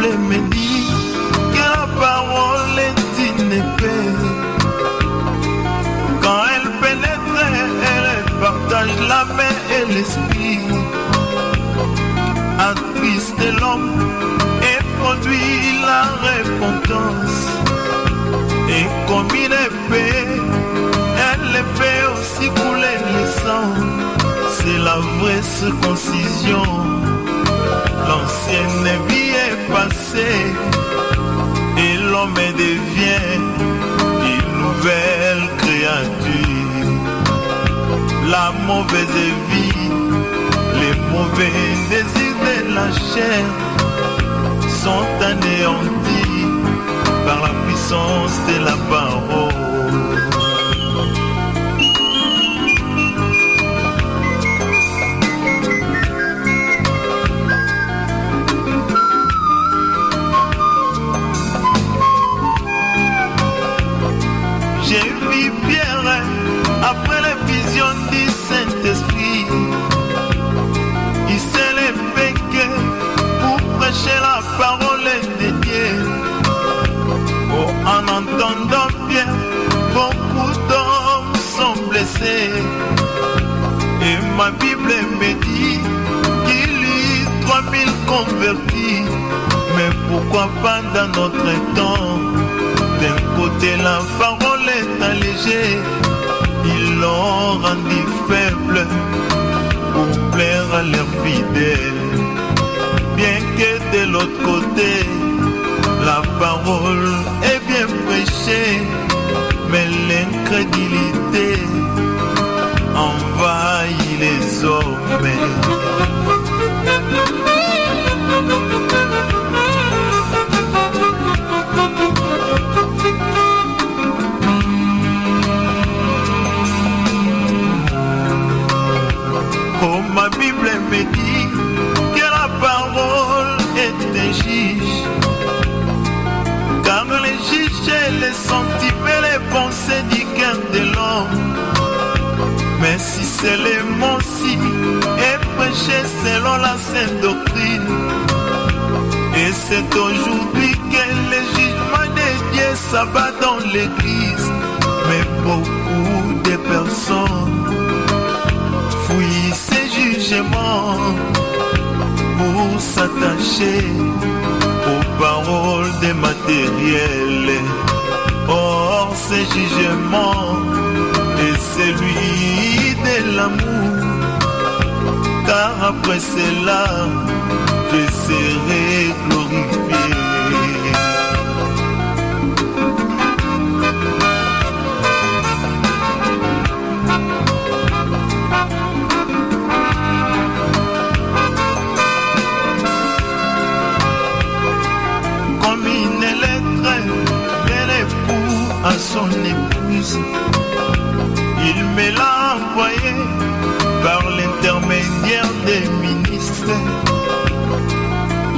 Bible me dit que la parole est une épée. Quand elle pénètre, elle partage l'âme et l'esprit, attriste l'homme et produit la repentance. Et comme une épée, elle fait aussi couler le sang. C'est la vraie circoncision. L'ancienne vie est passée et l'homme devient une nouvelle créature. La mauvaise vie, les mauvais désirs de la chair sont anéantis par la puissance de la parole. J'ai vu Pierre après la vision du Saint-Esprit. Il s'est levé pour prêcher la parole de Dieu. Oh, en entendant Pierre, beaucoup d'hommes sont blessés. Et ma Bible me dit qu'il y a 3000 convertis. Mais pourquoi pas dans notre temps? D'un côté la parole est allégée, ils l'ont rendu faible pour plaire à leurs fidèles. Bien que de l'autre côté, la parole est bien prêchée, mais l'incrédulité envahit les hommes. Oh, ma Bible me dit que la parole est un juge, car les juges les sentiments, les pensées du cœur de l'homme. Mais si c'est le mot-ci est prêché selon la sainte doctrine, et c'est aujourd'hui que le jugement de Dieu s'abat dans l'église. Mais beaucoup de personnes fouillent ces jugements pour s'attacher aux paroles des matériels. Or ces jugements est celui de l'amour, car après cela je serai glorifié. Comme une lettre de l'époux à son épouse, il me l'a envoyé par l'intermédiaire des ministres.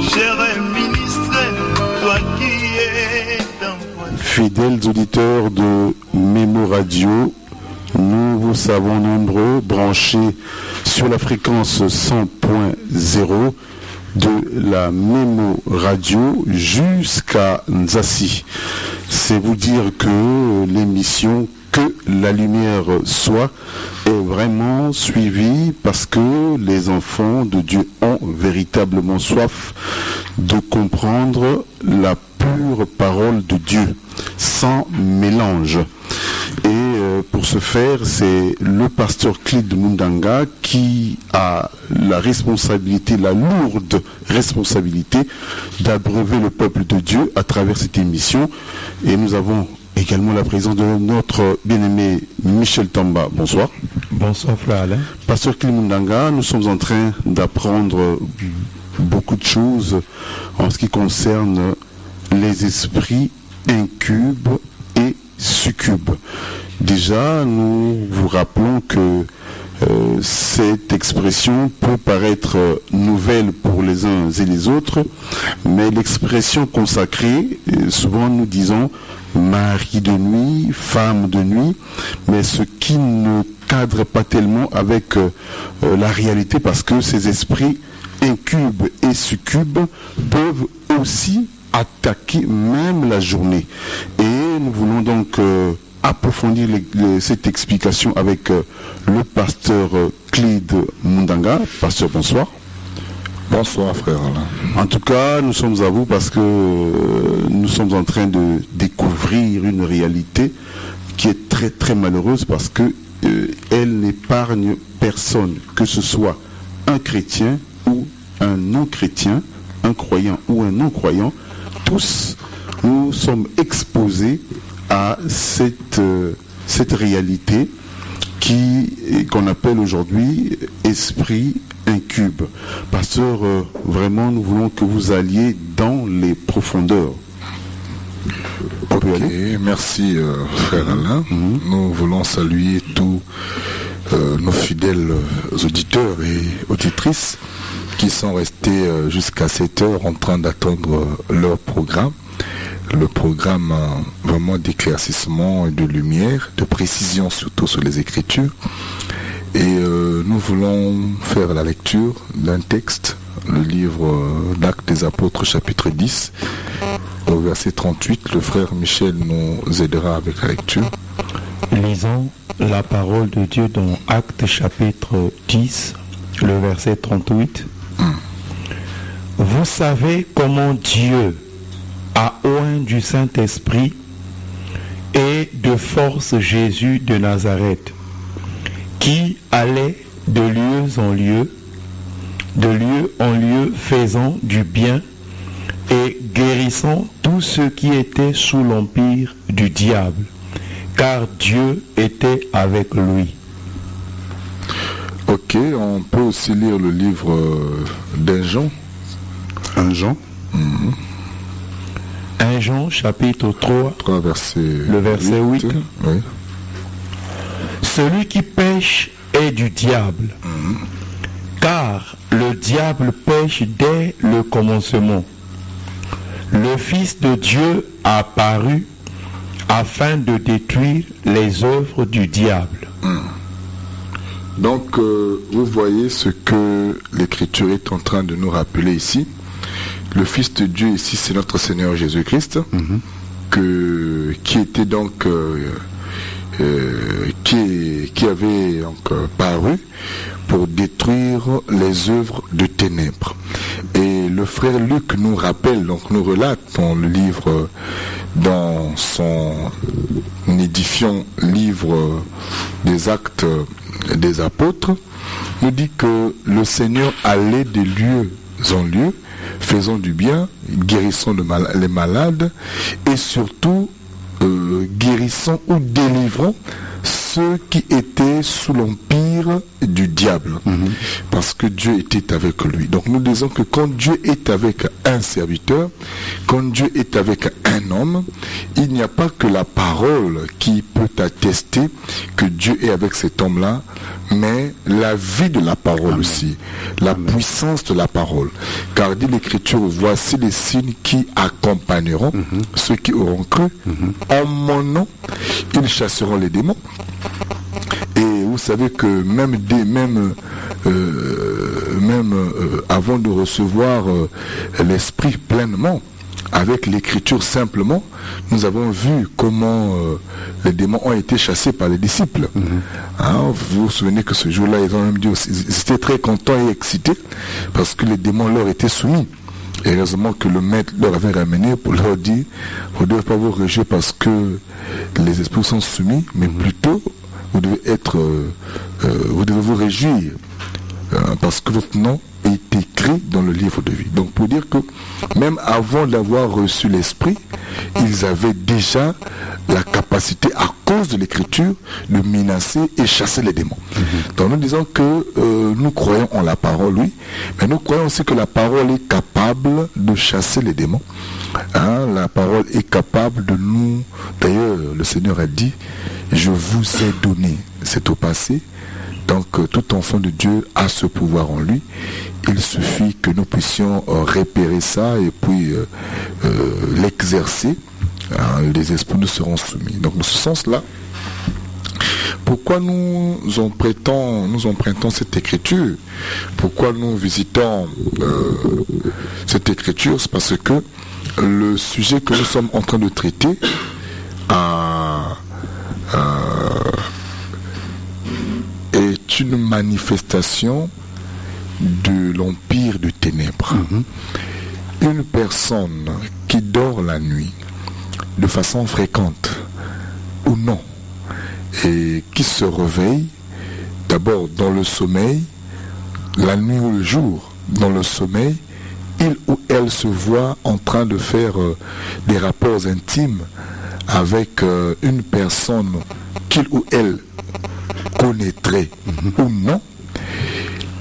Cher ministre, toi qui es envoyé. Fidèles auditeurs de Mémo Radio, nous vous savons nombreux branchés sur la fréquence 100.0 de la Mémo Radio jusqu'à Nzassi. C'est vous dire que l'émission Que la lumière soit est vraiment suivie parce que les enfants de Dieu ont véritablement soif de comprendre la pure parole de Dieu sans mélange. Et pour ce faire, c'est le pasteur Clide Mundanga qui a la responsabilité, la lourde responsabilité d'abreuver le peuple de Dieu à travers cette émission. Et nous avons également la présence de notre bien-aimé Michel Tamba. Bonsoir. Bonsoir frère Alain. Pasteur Clide Mundanga, nous sommes en train d'apprendre beaucoup de choses en ce qui concerne les esprits incubes et succubes. Déjà, nous vous rappelons que cette expression peut paraître nouvelle pour les uns et les autres, mais l'expression consacrée, souvent nous disons mari de nuit, femme de nuit, mais ce qui ne cadre pas tellement avec la réalité, parce que ces esprits incubes et succubes peuvent aussi attaquer même la journée. Et nous voulons donc approfondir cette explication avec le pasteur Clyde Mundanga. Pasteur, bonsoir. Bonsoir frère Alain. En tout cas, nous sommes à vous parce que nous sommes en train de découvrir une réalité qui est très très malheureuse parce que elle n'épargne personne, que ce soit un chrétien ou un non-chrétien, un croyant ou un non-croyant. Tous, nous sommes exposés à cette réalité qu'on appelle aujourd'hui esprit incube. Pasteur, vraiment, nous voulons que vous alliez dans les profondeurs. Ok, merci frère Alain. Nous voulons saluer tous nos fidèles auditeurs et auditrices qui sont restés jusqu'à 7 heures en train d'attendre leur programme. Le programme vraiment d'éclaircissement et de lumière, de précision surtout sur les Écritures. Et nous voulons faire la lecture d'un texte, le livre d'Actes des Apôtres, chapitre 10, au verset 38. Le frère Michel nous aidera avec la lecture. Lisons la parole de Dieu dans Actes chapitre 10, le verset 38. Vous savez comment Dieu a oint du Saint-Esprit et de force Jésus de Nazareth, qui allait de lieu en lieu, faisant du bien et guérissant tous ceux qui étaient sous l'empire du diable, car Dieu était avec lui. Ok, on peut aussi lire le livre d'Un Jean. 1 Jean. 1 Jean chapitre 3, le verset 8. Oui. Celui qui pêche est du diable, car le diable pêche dès le commencement. Le Fils de Dieu a apparu afin de détruire les œuvres du diable. Donc, vous voyez ce que l'Écriture est en train de nous rappeler ici. Le Fils de Dieu ici, c'est notre Seigneur Jésus-Christ, qui était donc, qui avait donc paru pour détruire les œuvres de ténèbres. Et le frère Luc nous rappelle, donc nous relate dans le livre, dans son édifiant livre des Actes des Apôtres, nous dit que le Seigneur allait de lieu en lieu, faisant du bien, guérissant les malades et surtout guérissant ou délivrant ceux qui étaient sous l'empire du diable, parce que Dieu était avec lui. Donc nous disons que quand Dieu est avec un serviteur, quand Dieu est avec un homme, il n'y a pas que la parole qui peut attester que Dieu est avec cet homme-là, mais la vie de la parole aussi, la puissance de la parole. Car dit l'Écriture, voici les signes qui accompagneront ceux qui auront cru. En mon nom, ils chasseront les démons. Et vous savez que même avant de recevoir l'Esprit pleinement, avec l'Écriture simplement, nous avons vu comment les démons ont été chassés par les disciples. Vous vous souvenez que ce jour-là, ils ont même dit, ils étaient très contents et excités parce que les démons leur étaient soumis. Et heureusement que le maître leur avait ramené pour leur dire, vous ne devez pas vous réjouir parce que les esprits sont soumis, mais plutôt vous devez vous réjouir parce que votre nom est écrit dans le livre de vie. Donc pour dire que même avant d'avoir reçu l'Esprit, ils avaient déjà la capacité, à cause de l'Écriture, de menacer et chasser les démons. Donc nous disons que nous croyons en la parole, oui, mais nous croyons aussi que la parole est capable de chasser les démons. La parole est capable de nous... D'ailleurs, le Seigneur a dit, je vous ai donné, c'est au passé. Donc tout enfant de Dieu a ce pouvoir en lui. Il suffit que nous puissions repérer ça et puis l'exercer. Les esprits nous seront soumis. Donc dans ce sens-là, pourquoi nous empruntons cette écriture? Pourquoi nous visitons cette écriture? C'est parce que le sujet que nous sommes en train de traiter est une manifestation de l'empire de ténèbres. Une personne qui dort la nuit de façon fréquente ou non, et qui se réveille d'abord dans le sommeil, la nuit ou le jour, dans le sommeil, il ou elle se voit en train de faire des rapports intimes avec une personne qu'il ou elle connaîtrait ou non,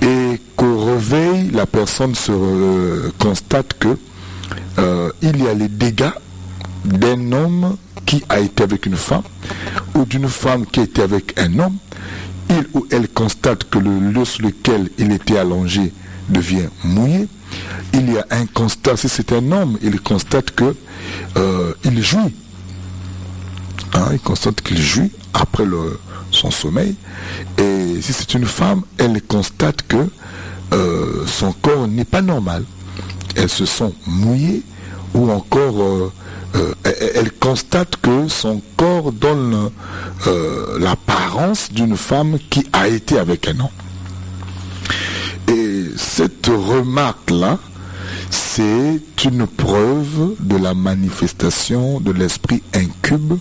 et qu'au réveil, la personne constate que il y a les dégâts d'un homme qui a été avec une femme ou d'une femme qui a été avec un homme. Il ou elle constate que le lieu sur lequel il était allongé devient mouillé. Il y a un constat, si c'est un homme, il constate que il jouit. Il constate qu'il jouit après son sommeil. Et si c'est une femme, elle constate que son corps n'est pas normal. Elles se sont mouillées, ou encore elle constate que son corps donne l'apparence d'une femme qui a été avec un homme. Et cette remarque-là, c'est une preuve de la manifestation de l'esprit incube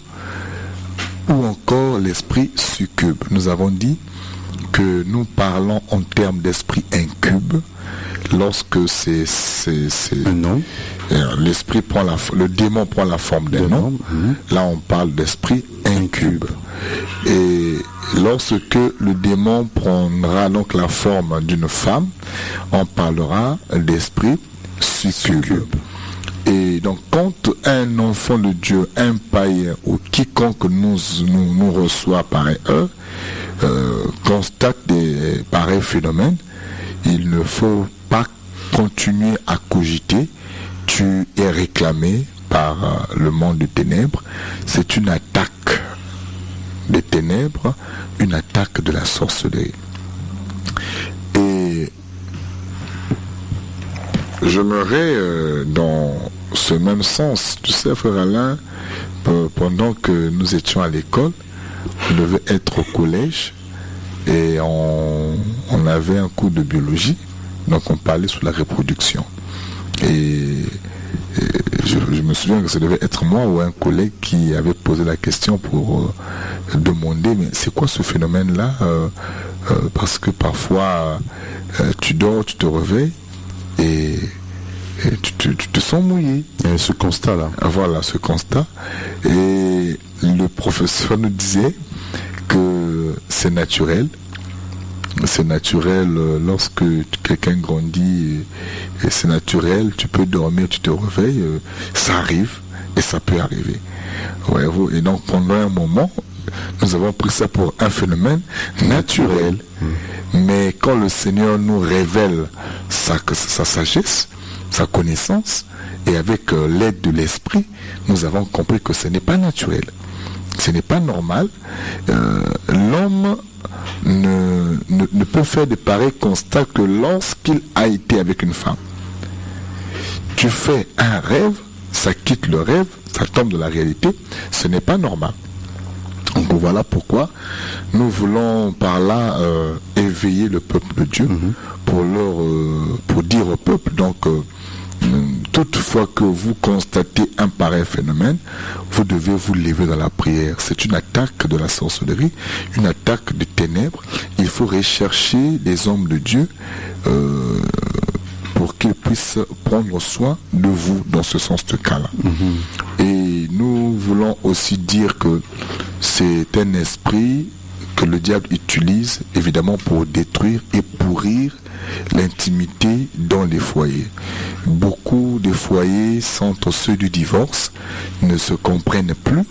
ou encore l'esprit succube. Nous avons dit que nous parlons en termes d'esprit incube lorsque c'est un nom. L'esprit prend le démon prend la forme d'un homme. Là on parle d'esprit incube. Et lorsque le démon prendra donc la forme d'une femme, on parlera d'esprit succube. Et donc quand un enfant de Dieu, un païen ou quiconque nous reçoit par eux, constate des pareils phénomènes, il ne faut pas continuer à cogiter. Tu es réclamé par le monde des ténèbres. C'est une attaque des ténèbres, une attaque de la sorcellerie. Et j'aimerais dans ce même sens, tu sais frère Alain, pendant que nous étions à l'école, on devait être au collège et on avait un cours de biologie, donc on parlait sur la reproduction. Et je me souviens que ça devait être moi ou un collègue qui avait posé la question pour demander mais c'est quoi ce phénomène-là, parce que parfois tu dors, tu te réveilles et tu te sens mouillé. Et ce constat-là. Voilà, ce constat. Et le professeur nous disait que c'est naturel. C'est naturel lorsque quelqu'un grandit, et c'est naturel, tu peux dormir, tu te réveilles, ça arrive et ça peut arriver. Voyez-vous, et donc pendant un moment, nous avons pris ça pour un phénomène naturel. Mais quand le Seigneur nous révèle sa sagesse, sa connaissance, et avec l'aide de l'esprit, nous avons compris que ce n'est pas naturel. Ce n'est pas normal. L'homme ne peut faire de pareils constats que lorsqu'il a été avec une femme. Tu fais un rêve, ça quitte le rêve, ça tombe de la réalité, ce n'est pas normal. Donc voilà pourquoi nous voulons par là éveiller le peuple de Dieu pour dire au peuple, donc toutefois que vous constatez un pareil phénomène, vous devez vous lever dans la prière. C'est une attaque de la sorcellerie, une attaque des ténèbres. Il faut rechercher des hommes de Dieu pour qu'ils puissent prendre soin de vous dans ce sens de cas-là. Et nous voulons aussi dire que c'est un esprit que le diable utilise évidemment pour détruire et pourrir l'intimité dans les foyers. Beaucoup de foyers sont au seuil du divorce, ne se comprennent plus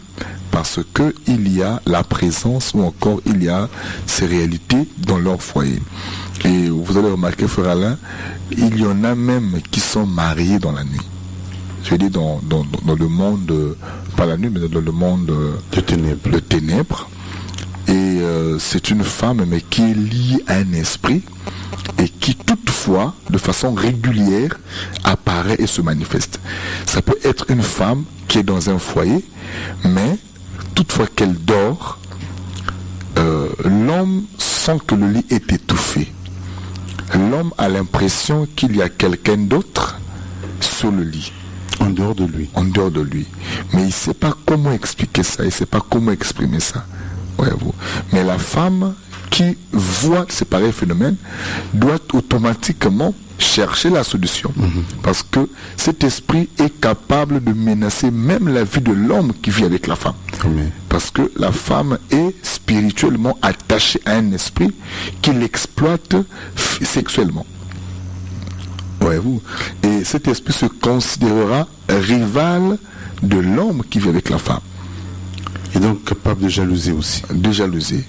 parce que il y a la présence ou encore il y a ces réalités dans leur foyer. Et vous allez remarquer, frère Alain, il y en a même qui sont mariés dans la nuit. Je veux dire dans le monde, pas la nuit, mais dans le monde de ténèbres. Et c'est une femme, mais qui est liée à un esprit et qui toutefois, de façon régulière, apparaît et se manifeste. Ça peut être une femme qui est dans un foyer, mais toutefois qu'elle dort, l'homme sent que le lit est étouffé. L'homme a l'impression qu'il y a quelqu'un d'autre sur le lit. En dehors de lui. En dehors de lui. Mais il ne sait pas comment expliquer ça, il ne sait pas comment exprimer ça. Voyez-vous. Mais la femme qui voit ces pareils phénomènes doit automatiquement chercher la solution. Parce que cet esprit est capable de menacer même la vie de l'homme qui vit avec la femme. Parce que la femme est spirituellement attachée à un esprit qui l'exploite sexuellement. Voyez-vous. Et cet esprit se considérera rival de l'homme qui vit avec la femme. Et donc capable de jalouser aussi. De jalouser.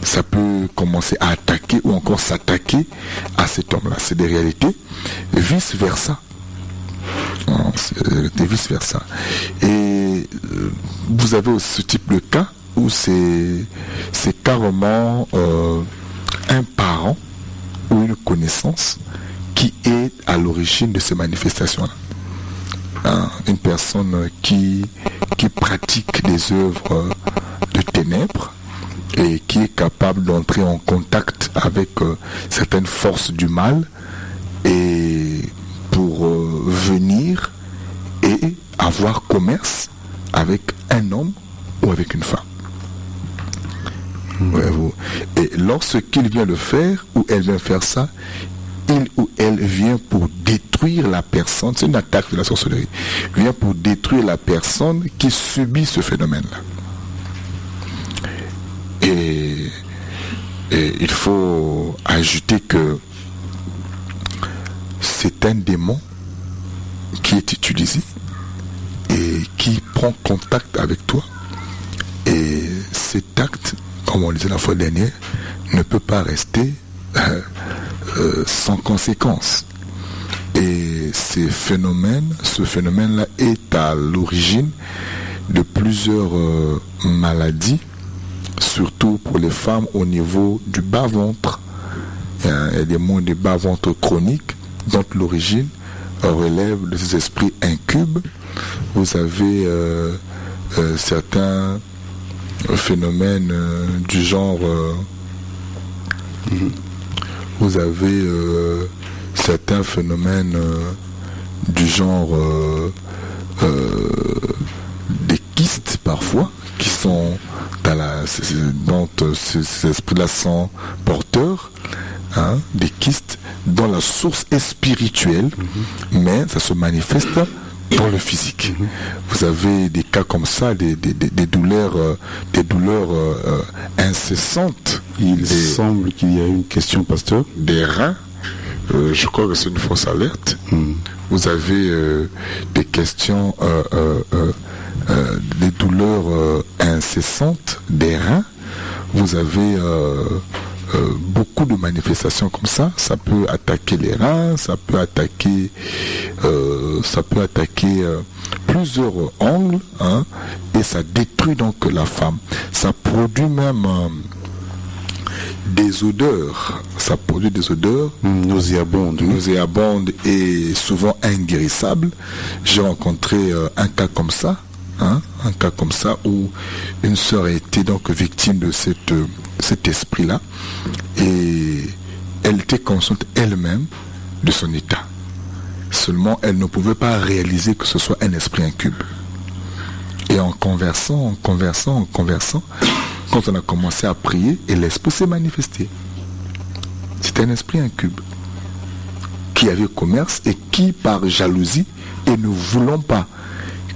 Ça peut commencer à attaquer ou encore s'attaquer à cet homme-là. C'est des réalités. Vice-versa. C'est vice-versa. Et vous avez aussi ce type de cas où c'est carrément un parent ou une connaissance qui est à l'origine de ces manifestations-là. Une personne qui pratique des œuvres de ténèbres et qui est capable d'entrer en contact avec certaines forces du mal et pour venir et avoir commerce avec un homme ou avec une femme. Et lorsqu'il vient le faire ou elle vient faire ça, il ou elle vient pour détruire la personne, c'est une attaque de la sorcellerie, vient pour détruire la personne qui subit ce phénomène-là. Et il faut ajouter que c'est un démon qui est utilisé et qui prend contact avec toi. Et cet acte, comme on le disait la fois dernière, ne peut pas rester sans conséquence. Et ce phénomène-là est à l'origine de plusieurs maladies, surtout pour les femmes au niveau du bas-ventre. Il y a des maux de bas-ventre chroniques, dont l'origine relève de ces esprits incubes. Vous avez certains phénomènes du genre... Vous avez certains phénomènes du genre des kystes parfois qui sont dont ces esprits-là sont porteurs, des kystes dont la source est spirituelle, mais ça se manifeste dans le physique. Vous avez des cas comme ça, des douleurs incessantes. Il semble qu'il y a une question, pasteur. Des reins, je crois que c'est une fausse alerte. Vous avez des questions, des douleurs incessantes des reins. Vous avez beaucoup de manifestations comme ça. Ça peut attaquer les reins, ça peut attaquer plusieurs angles, et ça détruit donc la femme. Ça produit même des odeurs. Ça produit des odeurs nauséabondes et souvent inguérissables. J'ai rencontré un cas comme ça, où une sœur a été donc victime de cet esprit-là, et elle était consciente elle-même de son état. Seulement, elle ne pouvait pas réaliser que ce soit un esprit incube. Et en conversant, quand on a commencé à prier, et l'esprit s'est manifesté. C'était un esprit incube qui avait commerce et qui, par jalousie, et ne voulant pas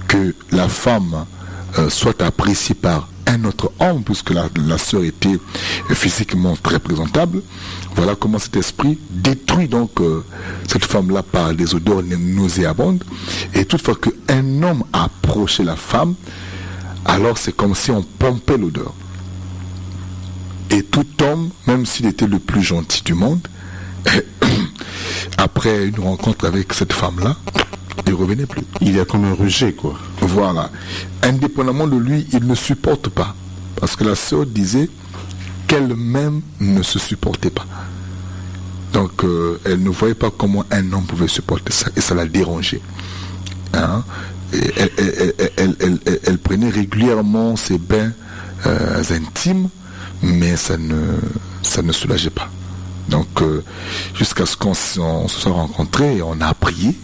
que la femme soit appréciée par un autre homme, puisque la sœur était physiquement très présentable, voilà comment cet esprit détruit donc cette femme-là par des odeurs nauséabondes. Et toutefois qu'un homme approchait la femme, alors c'est comme si on pompait l'odeur. Et tout homme, même s'il était le plus gentil du monde, après une rencontre avec cette femme-là, il ne revenait plus. Il y a comme un rejet, quoi. Voilà. Indépendamment de lui, il ne supporte pas. Parce que la sœur disait qu'elle-même ne se supportait pas. Donc elle ne voyait pas comment un homme pouvait supporter ça, et ça la dérangeait. Hein? Et elle prenait régulièrement ses bains intimes, mais ça ne soulageait pas. Donc jusqu'à ce qu'on se soit rencontrés, on a prié,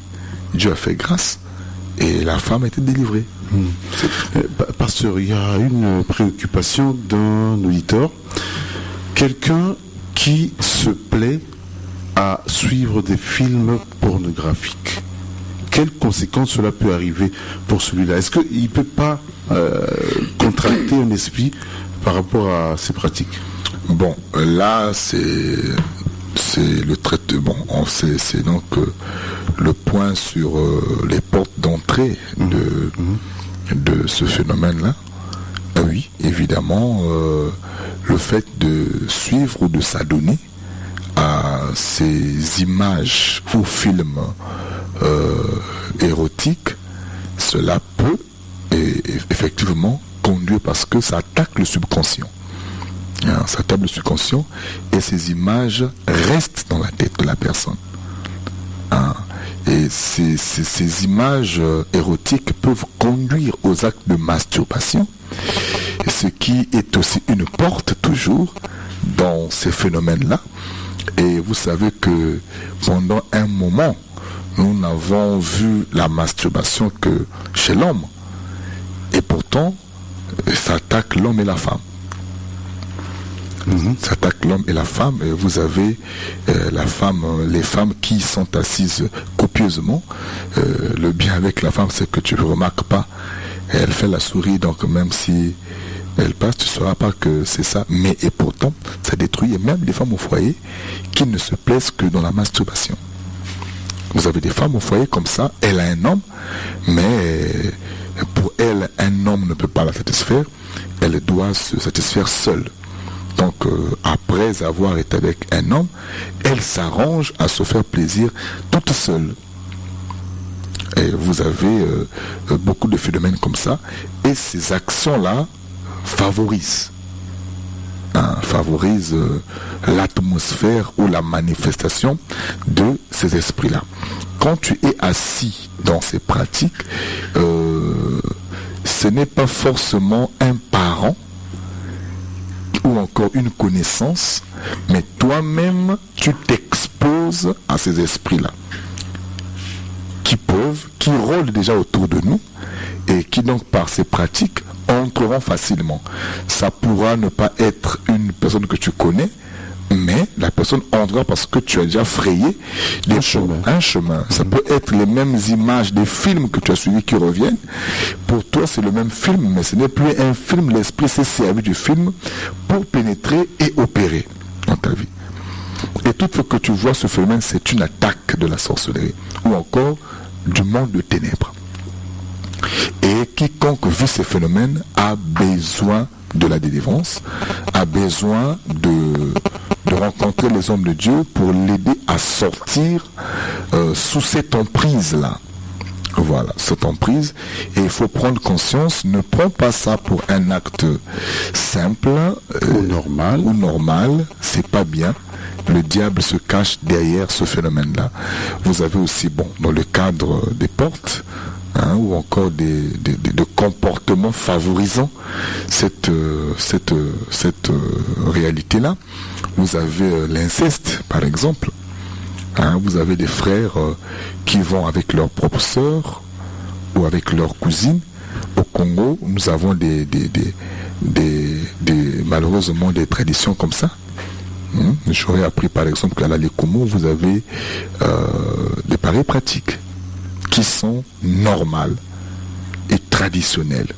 Dieu a fait grâce, et la femme a été délivrée. Pasteur, il y a une préoccupation d'un auditeur, quelqu'un qui se plaît à suivre des films pornographiques. Quelles conséquences cela peut arriver pour celui-là? Est-ce qu'il ne peut pas contracter un esprit par rapport à ces pratiques? Bon, là, c'est le traitement. C'est donc le point sur les portes d'entrée de ce phénomène-là. Oui, évidemment, le fait de suivre ou de s'adonner à ces images ou films érotiques, cela peut effectivement conduire, parce que ça attaque le subconscient. Ça attaque le subconscient, et ces images restent dans la tête de la personne. Et ces images érotiques peuvent conduire aux actes de masturbation, ce qui est aussi une porte toujours dans ces phénomènes-là. Et vous savez que pendant un moment, nous n'avons vu la masturbation que chez l'homme. Et pourtant, ça attaque l'homme et la femme. Ça attaque l'homme et la femme. Et vous avez les femmes qui sont assises copieusement. Le bien avec la femme, c'est que tu ne remarques pas. Elle fait la souris, donc même si elle passe, tu ne sauras pas que c'est ça. Mais et pourtant, ça détruit même les femmes au foyer qui ne se plaisent que dans la masturbation. Vous avez des femmes au foyer comme ça, elle a un homme, mais pour elle, un homme ne peut pas la satisfaire. Elle doit se satisfaire seule. Donc, après avoir été avec un homme, elle s'arrange à se faire plaisir toute seule. Et vous avez beaucoup de phénomènes comme ça. Et ces actions-là favorisent l'atmosphère ou la manifestation de ces esprits-là. Quand tu es assis dans ces pratiques, ce n'est pas forcément un parent ou encore une connaissance, mais toi-même, tu t'exposes à ces esprits-là qui rôdent déjà autour de nous et qui donc par ces pratiques entreront facilement. Ça pourra ne pas être une personne que tu connais, mais la personne entrera parce que tu as déjà frayé un chemin. Ça peut être les mêmes images des films que tu as suivis qui reviennent. Pour toi, c'est le même film, mais ce n'est plus un film. L'esprit s'est servi du film pour pénétrer et opérer dans ta vie. Et toute fois que tu vois ce phénomène, c'est une attaque de la sorcellerie ou encore du monde de ténèbres. Et quiconque vit ces phénomènes a besoin de la délivrance, a besoin de rencontrer les hommes de Dieu pour l'aider à sortir sous cette emprise-là. Voilà, cette emprise. Et il faut prendre conscience, ne prends pas ça pour un acte simple ou normal, c'est pas bien. Le diable se cache derrière ce phénomène-là. Vous avez aussi, dans le cadre des portes, ou encore de comportements favorisant cette réalité-là. Vous avez l'inceste, par exemple. Vous avez des frères qui vont avec leurs propres sœurs ou avec leurs cousines. Au Congo, nous avons malheureusement des traditions comme ça. J'aurais appris par exemple qu'à la Lékomo, vous avez des pareilles pratiques qui sont normales et traditionnelles.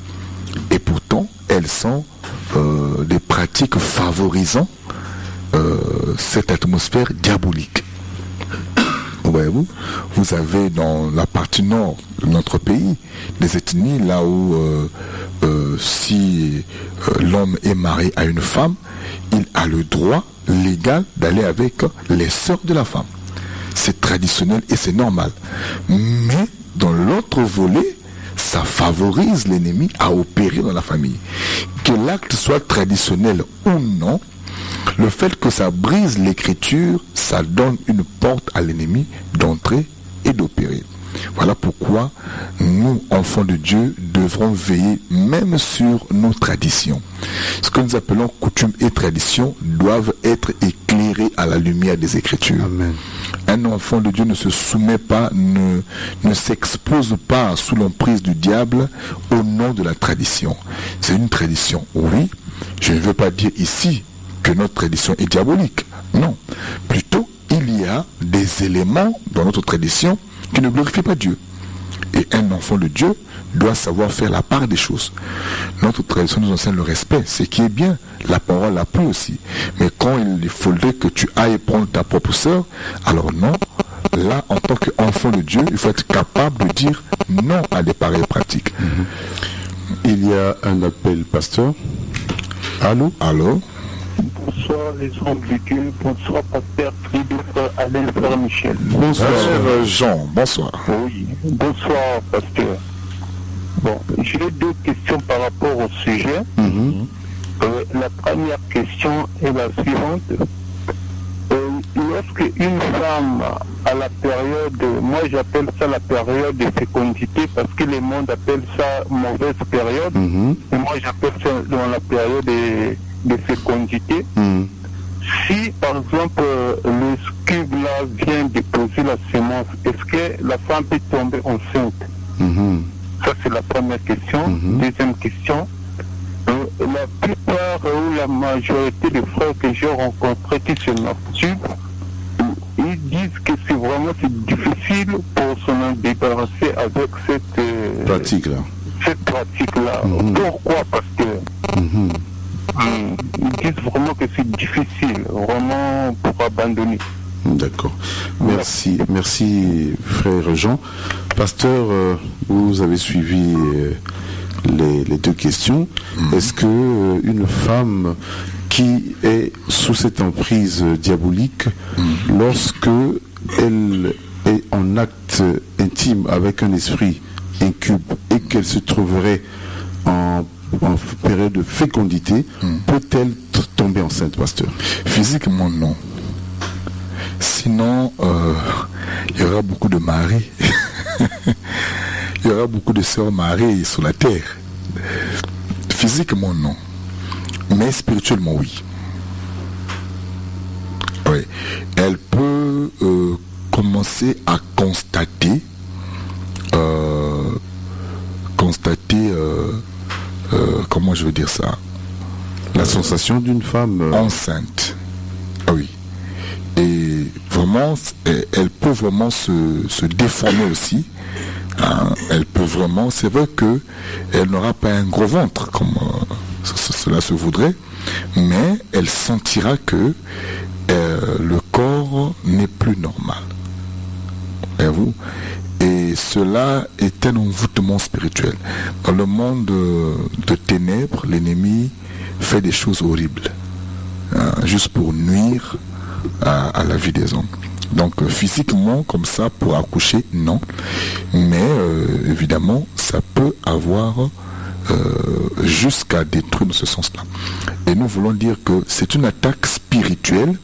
Et pourtant, elles sont des pratiques favorisant cette atmosphère diabolique. Voyez-vous, vous avez dans la partie nord de notre pays des ethnies là où si l'homme est marié à une femme, il a le droit légal d'aller avec les sœurs de la femme. C'est traditionnel et c'est normal. Mais dans l'autre volet, ça favorise l'ennemi à opérer dans la famille. Que l'acte soit traditionnel ou non, Le fait que ça brise l'écriture, ça donne une porte à l'ennemi d'entrer et d'opérer. Voilà pourquoi nous, enfants de Dieu, devrons veiller même sur nos traditions. Ce que nous appelons coutumes et traditions doivent être éclairées à la lumière des Écritures. Amen. Un enfant de Dieu ne se soumet pas, ne s'expose pas sous l'emprise du diable au nom de la tradition. C'est une tradition, oui. Je ne veux pas dire ici que notre tradition est diabolique. Non. Plutôt, il y a des éléments dans notre tradition qui ne glorifient pas Dieu. Et un enfant de Dieu doit savoir faire la part des choses. Notre tradition nous enseigne le respect, ce qui est bien. La parole l'a plu aussi. Mais quand il faudrait que tu ailles prendre ta propre sœur, alors non. Là, en tant qu'enfant de Dieu, il faut être capable de dire non à des pareilles pratiques. Il y a un appel, pasteur. Allô? Allô? Bonsoir les hommes de Dieu, bonsoir pasteur Philippe Alain Frère Michel. Bonsoir. Jean, bonsoir. Oui, bonsoir pasteur. Bon, j'ai deux questions par rapport au sujet. La première question est la suivante. Lorsque une femme à la période, moi j'appelle ça la période de fécondité parce que le monde appelle ça mauvaise période, et moi j'appelle ça dans la période de fécondité. Si par exemple le scribe là vient déposer la semence, est-ce que la femme peut tomber enceinte? Ça c'est la première question. Deuxième question, la plupart ou la majorité des frères que j'ai rencontrés qui se masturbent, ils disent que c'est vraiment difficile pour s'en débarrasser avec cette Pratique-là. Cette pratique-là. Pourquoi? Parce que ils disent vraiment que c'est difficile, vraiment pour abandonner. D'accord. Merci, merci frère Jean. Pasteur, vous avez suivi les deux questions. Est-ce que une femme qui est sous cette emprise diabolique, lorsque elle est en acte intime avec un esprit incube et qu'elle se trouverait en période de fécondité, peut-elle tomber enceinte, pasteur? Physiquement, non. Sinon, il y aura beaucoup de maris. Il y aura beaucoup de sœurs mariées sur la terre. Physiquement, non. Mais spirituellement, oui. Oui. Elle peut commencer à constater comment je veux dire ça, La sensation d'une femme enceinte. Oui. Et vraiment, elle peut vraiment se déformer aussi. Hein. Elle peut vraiment, c'est vrai que elle n'aura pas un gros ventre comme cela se voudrait, mais elle sentira que le corps n'est plus normal. Voyez-vous? Et cela est un envoûtement spirituel. Dans le monde de ténèbres, l'ennemi fait des choses horribles, hein, juste pour nuire à la vie des hommes. Donc physiquement, comme ça, pour accoucher, non. Mais évidemment, ça peut avoir jusqu'à détruire dans ce sens-là. Et nous voulons dire que c'est une attaque spirituelle,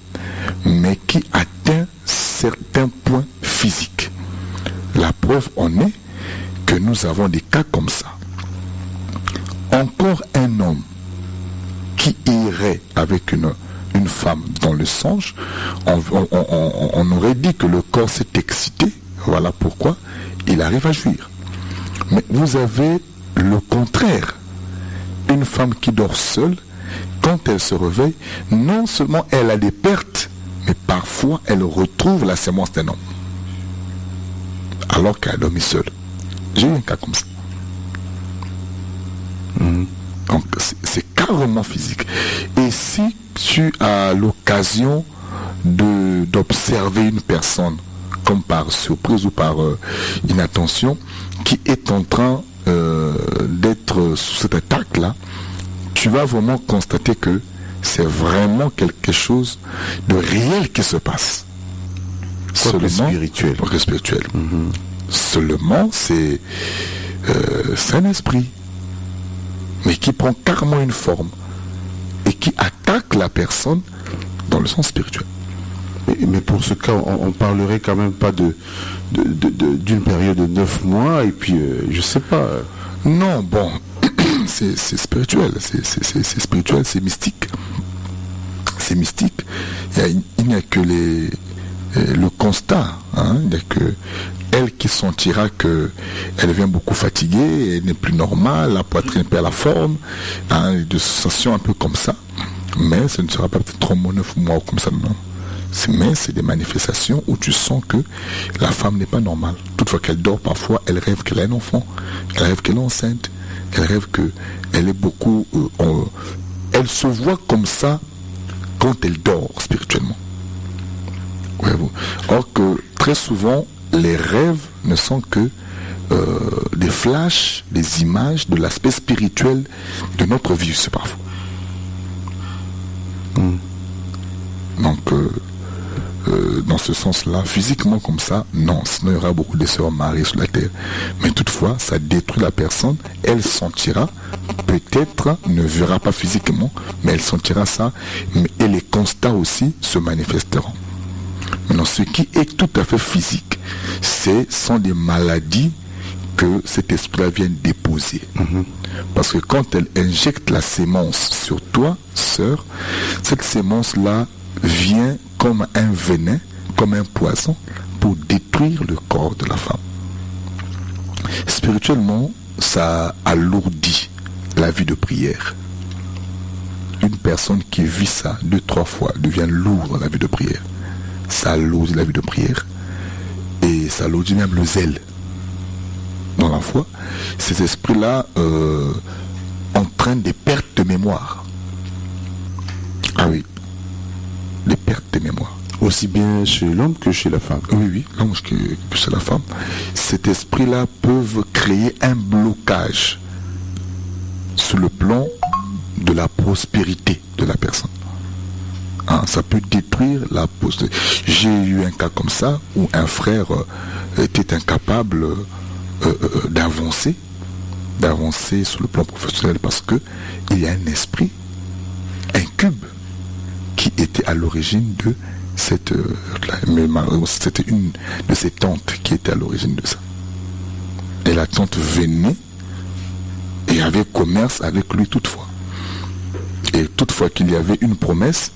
mais qui atteint certains points physiques. La preuve en est que nous avons des cas comme ça. Encore un homme qui irait avec une femme dans le songe, on aurait dit que le corps s'est excité, voilà pourquoi il arrive à jouir. Mais vous avez le contraire. Une femme qui dort seule, quand elle se réveille, non seulement elle a des pertes, mais parfois elle retrouve la sémence d'un homme, alors qu'elle a dormi seule. J'ai eu un cas comme ça. Donc c'est carrément physique. Et si tu as l'occasion d'observer une personne, comme par surprise ou par inattention, qui est en train d'être sous cette attaque-là, tu vas vraiment constater que c'est vraiment quelque chose de réel qui se passe. Seulement spirituel. Seulement, c'est un esprit, mais qui prend carrément une forme et qui attaque la personne dans le sens spirituel. Mais pour ce cas, on parlerait quand même pas d'une période de 9 mois et puis je sais pas. Non, bon, c'est spirituel, c'est spirituel, c'est mystique. C'est mystique. Il n'y a que le constat, hein, il n'y a que elle qui sentira que elle devient beaucoup fatiguée, elle n'est plus normale, la poitrine perd la forme, hein, de sensations un peu comme ça. Mais ce ne sera pas peut-être 3 mois, 9 mois comme ça, non. Mais c'est des manifestations où tu sens que la femme n'est pas normale. Toutefois qu'elle dort parfois, elle rêve qu'elle a un enfant, elle rêve qu'elle est enceinte, elle rêve qu'elle est beaucoup... elle se voit comme ça quand elle dort spirituellement. Or que très souvent, les rêves ne sont que des flashs, des images de l'aspect spirituel de notre vie, c'est parfois. Donc, dans ce sens-là, physiquement comme ça, non, sinon il y aura beaucoup de sœurs mariées sur la terre. Mais toutefois, ça détruit la personne, elle sentira, peut-être ne verra pas physiquement, mais elle sentira ça, et les constats aussi se manifesteront. Maintenant, ce qui est tout à fait physique, sont des maladies que cet esprit-là vient déposer. Parce que quand elle injecte la sémence sur toi, sœur, cette sémence-là vient comme un venin, comme un poison, pour détruire le corps de la femme. Spirituellement, ça alourdit la vie de prière. Une personne qui vit ça 2-3 fois devient lourde dans la vie de prière. Ça alourdit la vie de prière et ça alourdit même le zèle dans la foi. Ces esprits-là entraînent des pertes de mémoire. Ah oui, des pertes de mémoire. Aussi bien chez l'homme que chez la femme. Oui, l'homme que chez la femme. Cet esprit-là peut créer un blocage sur le plan de la prospérité de la personne. Ça peut détruire la prospérité. J'ai eu un cas comme ça où un frère était incapable d'avancer sur le plan professionnel parce que il y a un esprit incube qui était à l'origine de cette... C'était une de ses tantes qui était à l'origine de ça. Et la tante venait et avait commerce avec lui toutefois. Et toutefois qu'il y avait une promesse,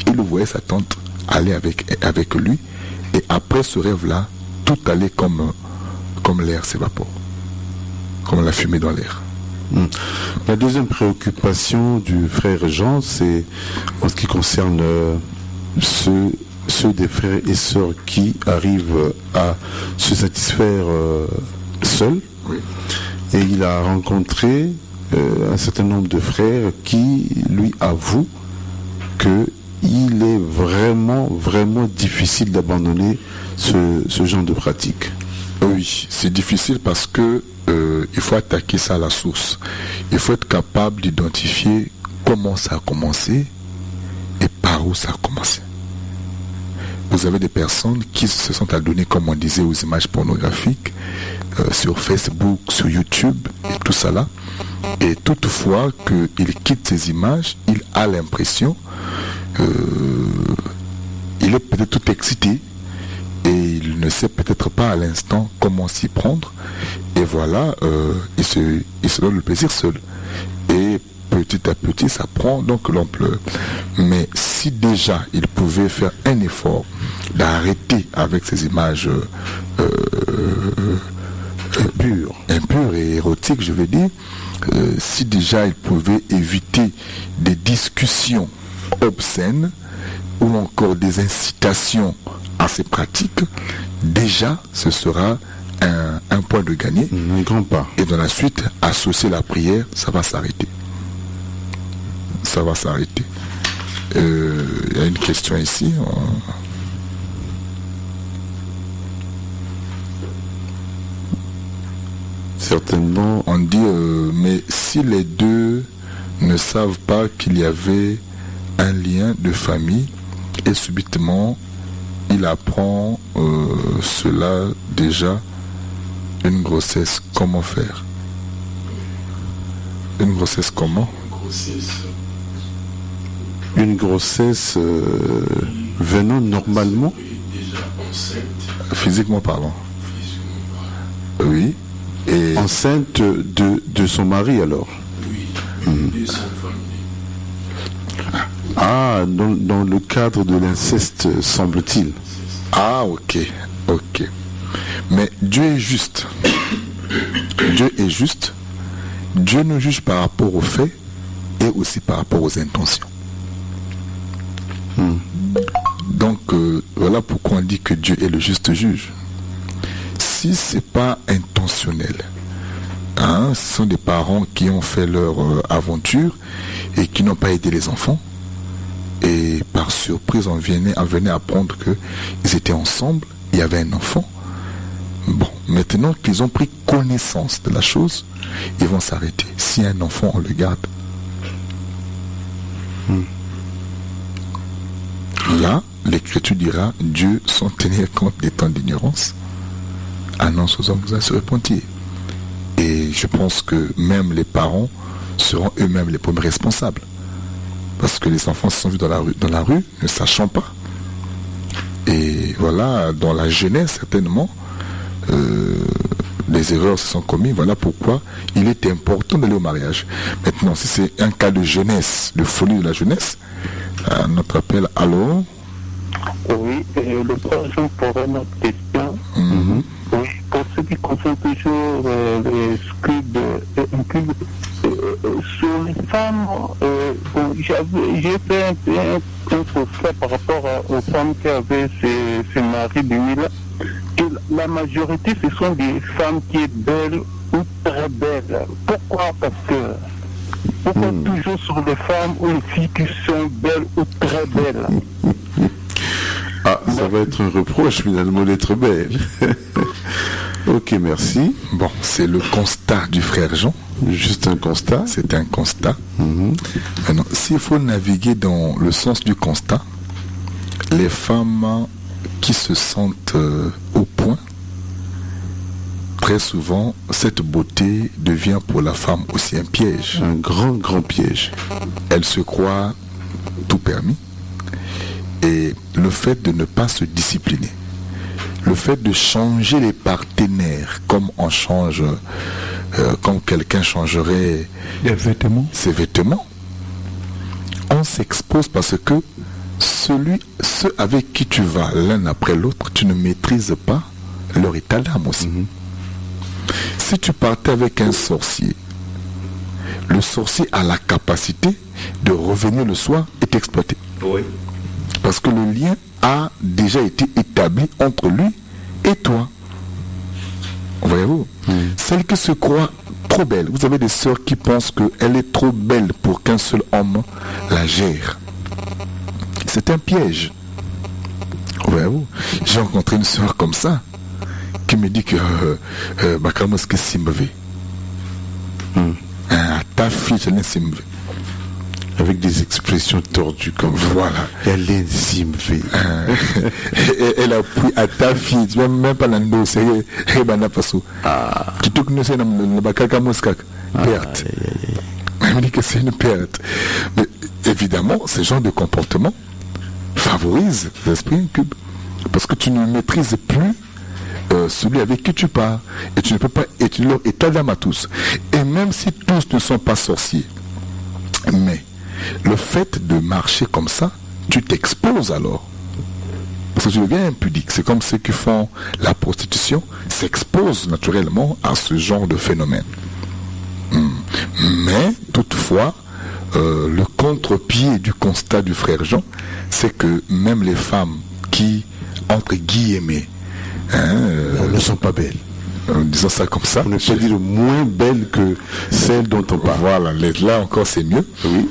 il voyait sa tante aller avec lui. Et après ce rêve-là, tout allait comme l'air s'évapore. Comme la fumée dans l'air. La deuxième préoccupation du frère Jean, c'est en ce qui concerne ceux des frères et sœurs qui arrivent à se satisfaire seuls. Oui. Et il a rencontré un certain nombre de frères qui lui avouent qu'il est vraiment, vraiment difficile d'abandonner ce genre de pratique. Oui, c'est difficile parce que il faut attaquer ça à la source. Il faut être capable d'identifier comment ça a commencé et par où ça a commencé. Vous avez des personnes qui se sont adonnées, comme on disait, aux images pornographiques sur Facebook, sur YouTube et tout ça là. Et toutefois qu'il quitte ces images, il a l'impression, il est peut-être tout excité et il ne sait peut-être pas à l'instant comment s'y prendre. Et voilà, il se donne le plaisir seul. Et petit à petit, ça prend donc l'ampleur. Mais si déjà il pouvait faire un effort d'arrêter avec ces images impures et érotiques, je veux dire, si déjà il pouvait éviter des discussions obscènes ou encore des incitations à ces pratiques, déjà ce sera un point de gagner. Un grand pas. Et dans la suite, associer la prière, ça va s'arrêter. Ça va s'arrêter. Il y a une question ici. Certainement. On dit, mais si les deux ne savent pas qu'il y avait un lien de famille et subitement il apprend cela déjà, une grossesse, comment faire? Une grossesse comment? une grossesse venant normalement, physiquement parlant. Oui. Et enceinte de son mari alors. Ah, dans le cadre de l'inceste, semble-t-il. ah, ok. Mais Dieu est juste. Dieu est juste. Dieu nous juge par rapport aux faits et aussi par rapport aux intentions. Donc voilà pourquoi on dit que Dieu est le juste juge. Si c'est pas intentionnel, ce sont des parents qui ont fait leur aventure et qui n'ont pas aidé les enfants, et par surprise on venait apprendre qu'ils étaient ensemble, il y avait un enfant. Bon, maintenant qu'ils ont pris connaissance de la chose, ils vont s'arrêter. Si un enfant, on le garde. Là, l'Écriture dira, Dieu, sans tenir compte des temps d'ignorance, annonce aux hommes à se repentir. Et je pense que même les parents seront eux-mêmes les premiers responsables. Parce que les enfants se sont vus dans la rue, ne sachant pas. Et voilà, dans la jeunesse, certainement, les erreurs se sont commises. Voilà pourquoi il est important d'aller au mariage. Maintenant, si c'est un cas de jeunesse, de folie de la jeunesse, notre appel, allô? Oui, le prochain pour une autre question. Oui, pour ce qui concerne toujours les scribes, sur les femmes, bon, j'ai fait un constat par rapport aux femmes qui avaient ces maris de Mila, que la majorité ce sont des femmes qui sont belles ou très belles. Pourquoi? Parce que pourquoi toujours sur les femmes ou les filles qui sont belles ou très belles? Ah, ça va être un reproche finalement d'être belle. Ok, merci. Bon, c'est le constat du frère Jean. Juste un constat. C'est un constat. Maintenant, s'il faut naviguer dans le sens du constat, les femmes qui se sentent au point, très souvent, cette beauté devient pour la femme aussi un piège. Un grand piège. Elle se croit tout permis. Et le fait de ne pas se discipliner, le fait de changer les partenaires comme on change, comme quelqu'un changerait ses vêtements, on s'expose parce que ceux avec qui tu vas l'un après l'autre, tu ne maîtrises pas leur état d'âme aussi. Si tu partais avec un sorcier, le sorcier a la capacité de revenir le soir et t'exploiter. Oui. Parce que le lien a déjà été établi entre lui et toi. Voyez-vous? Celle qui se croit trop belle. Vous avez des sœurs qui pensent qu'elle est trop belle pour qu'un seul homme la gère. C'est un piège. Voyez-vous? J'ai rencontré une sœur comme ça qui me dit que Bakamoske Simbe. Ta fille, je l'ai Simbe. Avec des expressions tordues comme voilà. Elle est Simbe. Elle a pris à ta fille, tu vois, même pas l'ando, c'est Rebana Passo. Qui tourne nous c'est le Bakaka Moskak. Perte. Elle me dit que c'est une perte. Mais évidemment, ce genre de comportement favorise l'esprit incube. Parce que tu ne maîtrises plus celui avec qui tu pars. Et tu ne peux pas être leur état d'âme à tous. Et même si tous ne sont pas sorciers, mais le fait de marcher comme ça, tu t'exposes alors. Parce que tu deviens impudique. C'est comme ceux qui font la prostitution s'exposent naturellement à ce genre de phénomène. Mais toutefois, le contre-pied du constat du frère Jean, c'est que même les femmes qui, entre guillemets, ne sont pas belles. Disons ça comme ça. On ne peut pas dire moins belles que celles dont on parle. Voilà, là encore c'est mieux. Oui.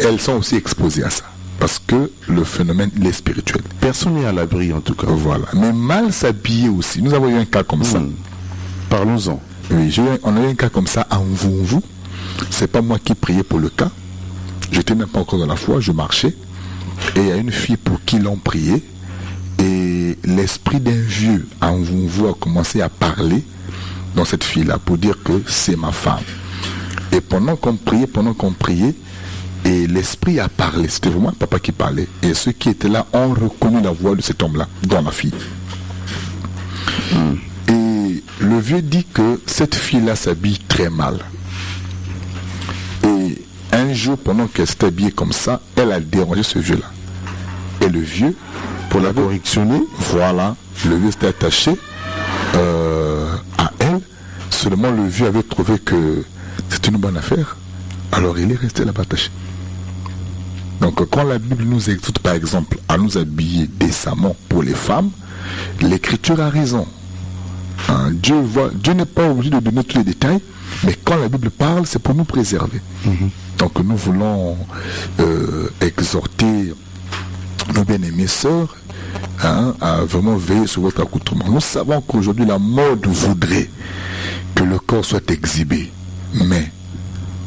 Elles sont aussi exposées à ça. Parce que le phénomène, il est spirituel. Personne n'est à l'abri en tout cas. Voilà. Mais mal s'habiller aussi. Nous avons eu un cas comme ça. Parlons-en. Oui, on a eu un cas comme ça à Mvumvu. C'est pas moi qui priais pour le cas. J'étais même pas encore dans la foi, je marchais. Et il y a une fille pour qui l'on priait. Et l'esprit d'un vieux à Mvumvu a commencé à parler dans cette fille-là pour dire que c'est ma femme. Et pendant qu'on priait, Et l'Esprit a parlé, c'était vraiment un papa qui parlait. Et ceux qui étaient là ont reconnu la voix de cet homme-là, dans la fille. Et le vieux dit que cette fille-là s'habille très mal. Et un jour, pendant qu'elle s'est habillée comme ça, elle a dérangé ce vieux-là. Et le vieux, Pour la correctionner, voilà, le vieux s'était attaché à elle. Seulement le vieux avait trouvé que c'était une bonne affaire. Alors il est resté là-bas attaché. Donc quand la Bible nous exhorte par exemple à nous habiller décemment pour les femmes, l'Écriture a raison. Hein, Dieu n'est pas obligé de donner tous les détails, mais quand la Bible parle, c'est pour nous préserver. Donc nous voulons exhorter nos bien-aimées sœurs à vraiment veiller sur votre accoutrement. Nous savons qu'aujourd'hui la mode voudrait que le corps soit exhibé, mais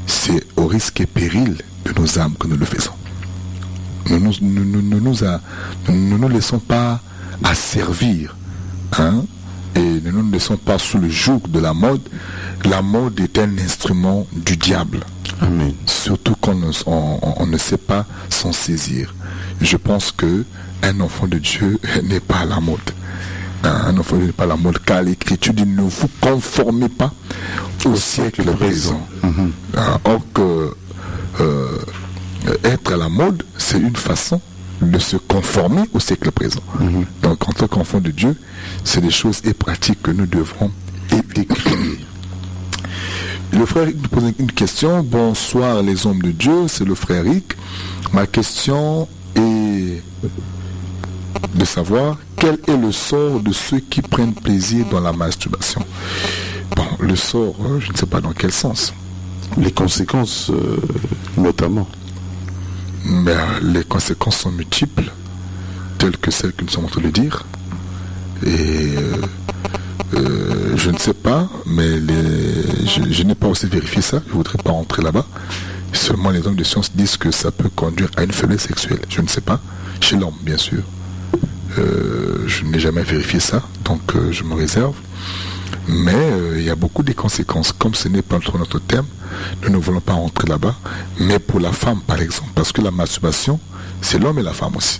c'est au risque et péril de nos âmes que nous le faisons. Nous ne nous laissons pas asservir, et ne nous laissons pas sous le joug de la mode. La mode est un instrument du diable. Amen. Surtout quand on ne sait pas s'en saisir. Je pense que un enfant de Dieu n'est pas à la mode. Un enfant de Dieu n'est pas à la mode, car l'Écriture dit ne vous conformez pas au siècle présent. Or que être à la mode, c'est une façon de se conformer au siècle présent. Donc en tant qu'enfant de Dieu, c'est des choses et pratiques que nous devrons décrire. Le frère Rick nous pose une question. Bonsoir les hommes de Dieu, c'est le frère Rick. Ma question est de savoir quel est le sort de ceux qui prennent plaisir dans la masturbation. Bon, le sort, je ne sais pas dans quel sens. Les conséquences, notamment. Mais les conséquences sont multiples, telles que celles que nous sommes en train de dire. Et je ne sais pas, mais je n'ai pas aussi vérifié ça, je ne voudrais pas rentrer là-bas. Seulement les hommes de science disent que ça peut conduire à une faiblesse sexuelle. Je ne sais pas, chez l'homme bien sûr. Je n'ai jamais vérifié ça, donc je me réserve. Mais il y a beaucoup de conséquences. Comme ce n'est pas notre thème, nous ne voulons pas rentrer là-bas. Mais pour la femme, par exemple, parce que la masturbation, c'est l'homme et la femme aussi.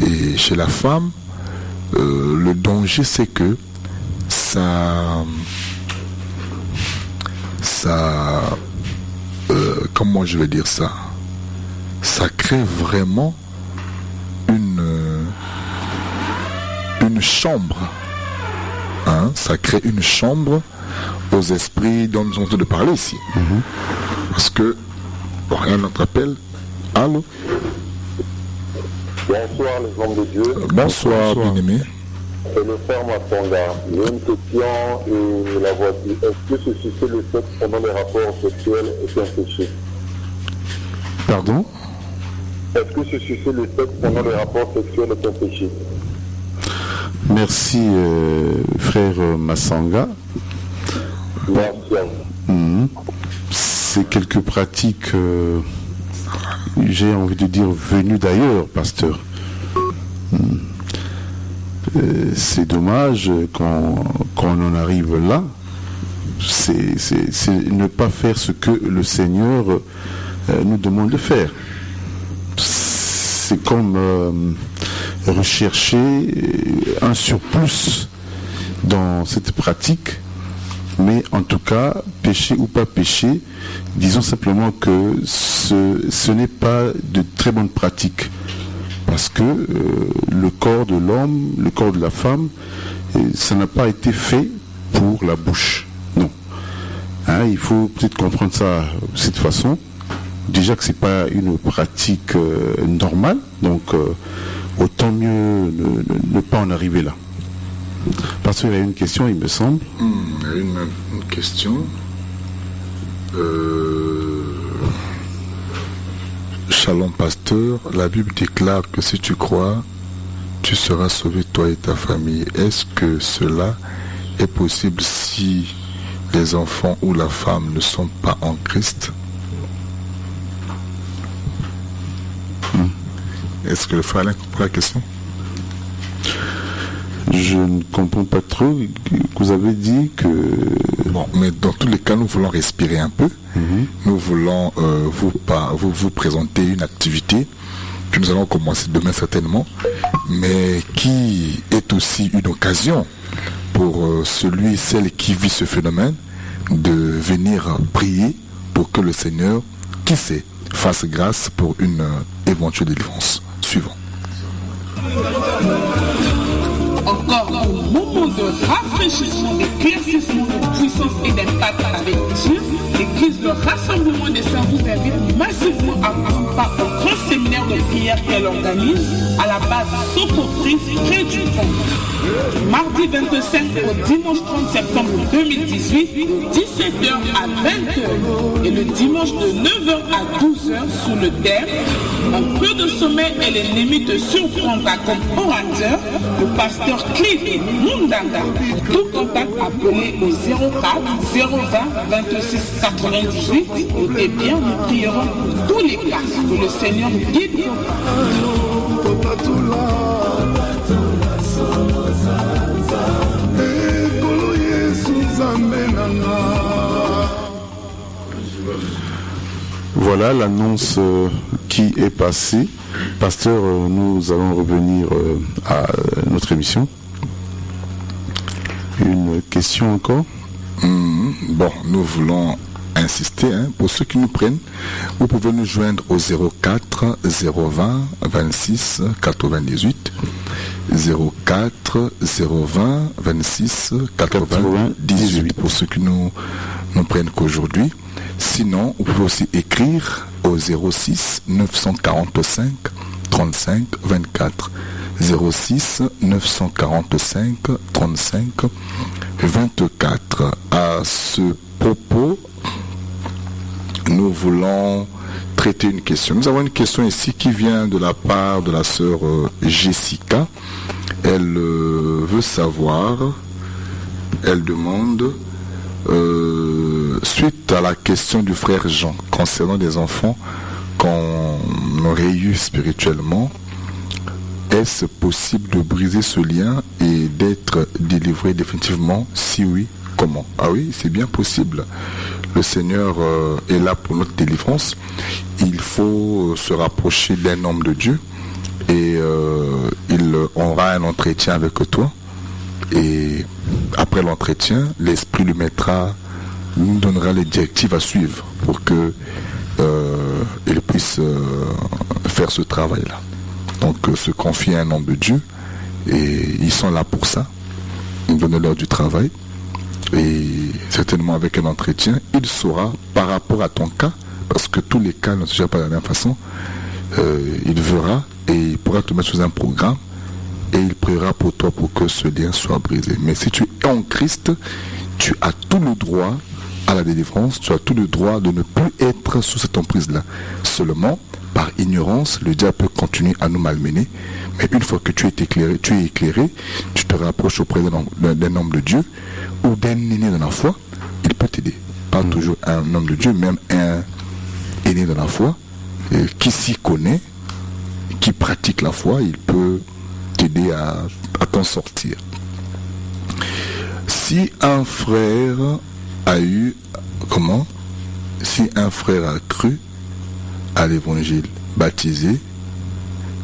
Et chez la femme, le danger, c'est que comment je vais dire ça, ça crée vraiment une chambre, ça crée une chambre aux esprits dont nous sommes en train de parler ici. Parce que bon, rien notre appel. Allô. Bonsoir les hommes de Dieu. Bonsoir, bien-aimé. C'est le frère Massanga. J'ai une question et la voici. Est-ce que se sucer le sexe pendant les rapports sexuels est un péché? Pardon? Est-ce que se sucer le sexe pendant les rapports sexuels est un péché? Merci, frère Massanga. Merci à vous. C'est quelques pratiques, j'ai envie de dire, venues d'ailleurs, pasteur. C'est dommage qu'on en arrive là. C'est ne pas faire ce que le Seigneur nous demande de faire. C'est comme rechercher un surplus dans cette pratique, mais en tout cas, péché ou pas péché, disons simplement que ce n'est pas de très bonnes pratiques. Parce que le corps de l'homme, le corps de la femme, ça n'a pas été fait pour la bouche. Non. Il faut peut-être comprendre ça de cette façon. Déjà que ce n'est pas une pratique normale, donc autant mieux ne pas en arriver là. Parce qu'il y a une question, il me semble. Une question. Shalom pasteur, la Bible déclare que si tu crois, tu seras sauvé toi et ta famille. Est-ce que cela est possible si les enfants ou la femme ne sont pas en Christ? Est-ce que le frère Alain comprend la question? Je ne comprends pas trop. Vous avez dit que... Bon, mais dans tous les cas, nous voulons respirer un peu. Nous voulons vous présenter une activité que nous allons commencer demain certainement, mais qui est aussi une occasion pour celui et celle qui vit ce phénomène de venir prier pour que le Seigneur, qui sait, fasse grâce pour une éventuelle délivrance. Suivant. Encore un moment de rafraîchissement, d'éclaircissement, de puissance et d'impact avec Dieu, l'Église, le rassemblement des saints vous invite massivement à prendre part au grand séminaire de prière qu'elle organise à la base Socotrice près du pont. Mardi 25 au dimanche 30 septembre 2018, de 17h à 20h et le dimanche de 9h à 12h sous le thème un peu de sommeil et l'ennemi te surprendra comme orateur, le pasteur Clive Mundanga. Pour tout contact, appelez au 04 020 26 98 et bien nous prierons pour tous les cas que le Seigneur nous guide. Voilà l'annonce qui est passée. Pasteur, nous allons revenir à notre émission. Une question encore? Bon, nous voulons insister, pour ceux qui nous prennent, vous pouvez nous joindre au 04 020 26 98 04 020 26 98 pour ceux qui nous prennent qu'aujourd'hui. Sinon, vous pouvez aussi écrire au 06 945 35 24 06 945 35 24. À ce propos, nous voulons traiter une question. Nous avons une question ici qui vient de la part de la sœur Jessica. Elle veut savoir, elle demande, suite à la question du frère Jean concernant des enfants qu'on aurait eu spirituellement, est-ce possible de briser ce lien et d'être délivré définitivement? Si oui, comment? Ah oui, c'est bien possible. Le Seigneur est là pour notre délivrance. Il faut se rapprocher d'un homme de Dieu et il aura un entretien avec toi. Et après l'entretien, l'Esprit nous donnera les directives à suivre pour que il puisse faire ce travail-là. Donc se confier à un homme de Dieu, et ils sont là pour ça. Donnez-leur du travail. Et certainement avec un entretien, il saura par rapport à ton cas, parce que tous les cas ne se gèrent pas de la même façon, il verra et il pourra te mettre sous un programme et il priera pour toi pour que ce lien soit brisé. Mais si tu es en Christ, tu as tout le droit à la délivrance, tu as tout le droit de ne plus être sous cette emprise-là. Seulement, par ignorance, le diable peut continuer à nous malmener. Mais une fois que tu es éclairé, tu te rapproches auprès d'un homme de Dieu ou d'un aîné dans la foi, il peut t'aider. Pas toujours un homme de Dieu, même un aîné dans la foi, qui s'y connaît, qui pratique la foi, il peut t'aider à t'en sortir. Si un frère a eu, si un frère a cru à l'évangile, baptisé,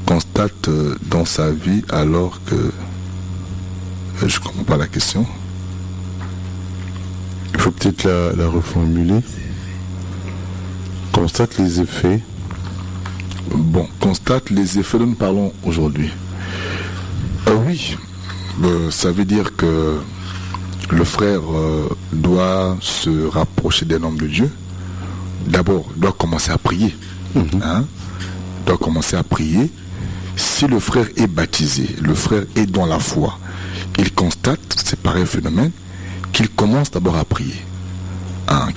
constate dans sa vie alors que... je ne comprends pas la question. Il faut peut-être la reformuler. Constate les effets. Bon, constate les effets dont nous parlons aujourd'hui. Oui, ça veut dire que le frère doit se rapprocher d'un homme de Dieu. D'abord, doit commencer à prier. Doit commencer à prier. Si le frère est baptisé, le frère est dans la foi, il constate, c'est pareil phénomène, qu'il commence d'abord à prier.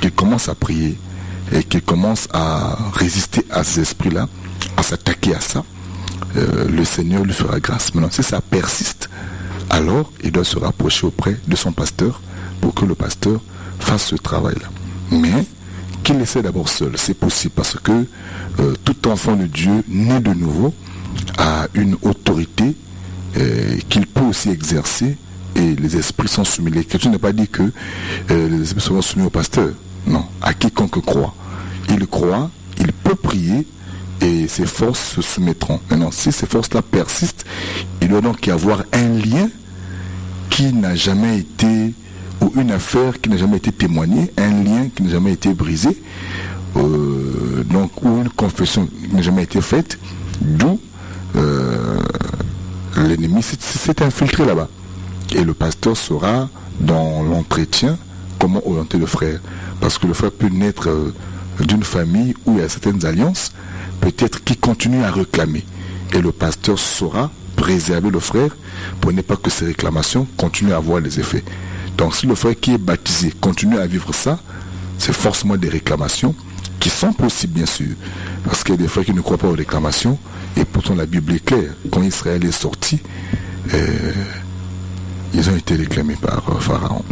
Qu'il commence à prier et qu'il commence à résister à ces esprits-là, à s'attaquer à ça, le Seigneur lui fera grâce. Maintenant, si ça persiste, alors il doit se rapprocher auprès de son pasteur pour que le pasteur fasse ce travail-là. Mais qu'il essaie d'abord seul, c'est possible parce que tout enfant de Dieu né de nouveau a une autorité qu'il peut aussi exercer et les esprits sont soumis. L'Écriture n'a pas dit que les esprits seront soumis au pasteur. Non, à quiconque croit. Il croit, il peut prier et ses forces se soumettront. Maintenant, si ces forces-là persistent, il doit donc y avoir un lien qui n'a jamais été, ou une affaire qui n'a jamais été témoignée, un lien qui n'a jamais été brisé, donc, ou une confession qui n'a jamais été faite, d'où l'ennemi s'est infiltré là-bas. Et le pasteur saura, dans l'entretien, comment orienter le frère. Parce que le frère peut naître d'une famille où il y a certaines alliances, peut-être qui continuent à réclamer. Et le pasteur saura préserver le frère pour ne pas que ces réclamations continuent à avoir des effets. Donc si le frère qui est baptisé continue à vivre ça, c'est forcément des réclamations qui sont possibles bien sûr. Parce qu'il y a des frères qui ne croient pas aux réclamations, et pourtant la Bible est claire. Quand Israël est sorti, ils ont été réclamés par Pharaon.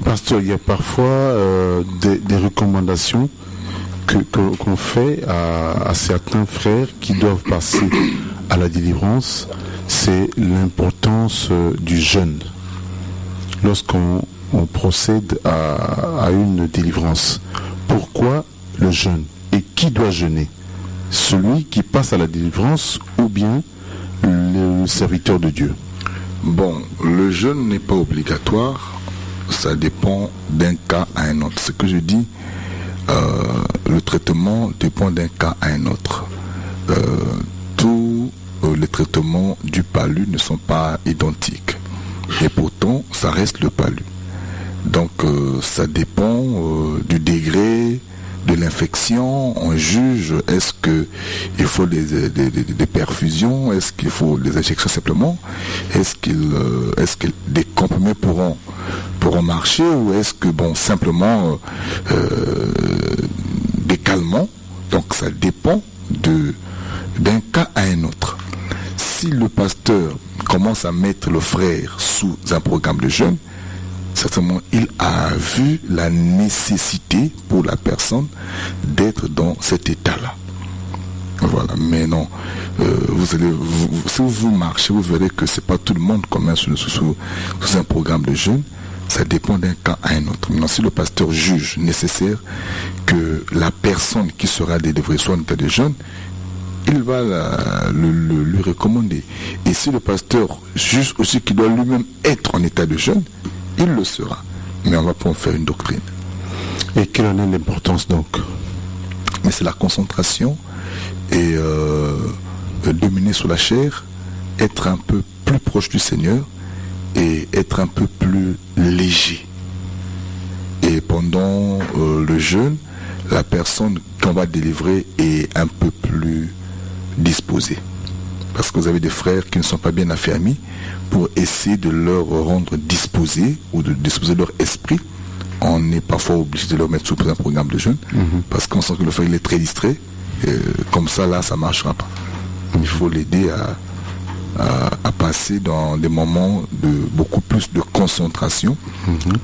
Pasteur, il y a parfois des recommandations qu'on fait à certains frères qui doivent passer à la délivrance. C'est l'importance du jeûne lorsqu'on procède à une délivrance. Pourquoi le jeûne? Et qui doit jeûner? Celui qui passe à la délivrance ou bien le serviteur de Dieu? Bon, le jeûne n'est pas obligatoire, ça dépend d'un cas à un autre. Ce que je dis, le traitement dépend d'un cas à un autre. Tous les traitements du palu ne sont pas identiques. Et pourtant, ça reste le palu. Donc, ça dépend du degré de l'infection. On juge, est-ce qu'il faut des perfusions, est-ce qu'il faut des injections simplement, est-ce que des comprimés pourront marcher, ou est-ce que simplement des calmants. Donc ça dépend d'un cas à un autre. Si le pasteur commence à mettre le frère sous un programme de jeûne, certainement il a vu la nécessité pour la personne d'être dans cet état-là. Voilà, mais non, si vous marchez, vous verrez que c'est pas tout le monde commence sous un programme de jeûne. Ça dépend d'un cas à un autre. Maintenant, si le pasteur juge nécessaire que la personne qui sera délivrée soit en état de jeûne, il va lui recommander. Et si le pasteur juge aussi qu'il doit lui-même être en état de jeûne, il le sera. Mais on va pas en faire une doctrine. Et quelle en est l'importance donc? Mais c'est la concentration et dominer sur la chair, être un peu plus proche du Seigneur et être un peu plus léger. Et pendant le jeûne, la personne qu'on va délivrer est un peu plus disposée. Parce que vous avez des frères qui ne sont pas bien affermis, pour essayer de leur rendre disposés ou de disposer leur esprit. On est parfois obligé de leur mettre sous un programme de jeûne, parce qu'on sent que le frère il est très distrait. Comme ça, là, ça ne marchera pas. Il faut l'aider à passer dans des moments de beaucoup plus de concentration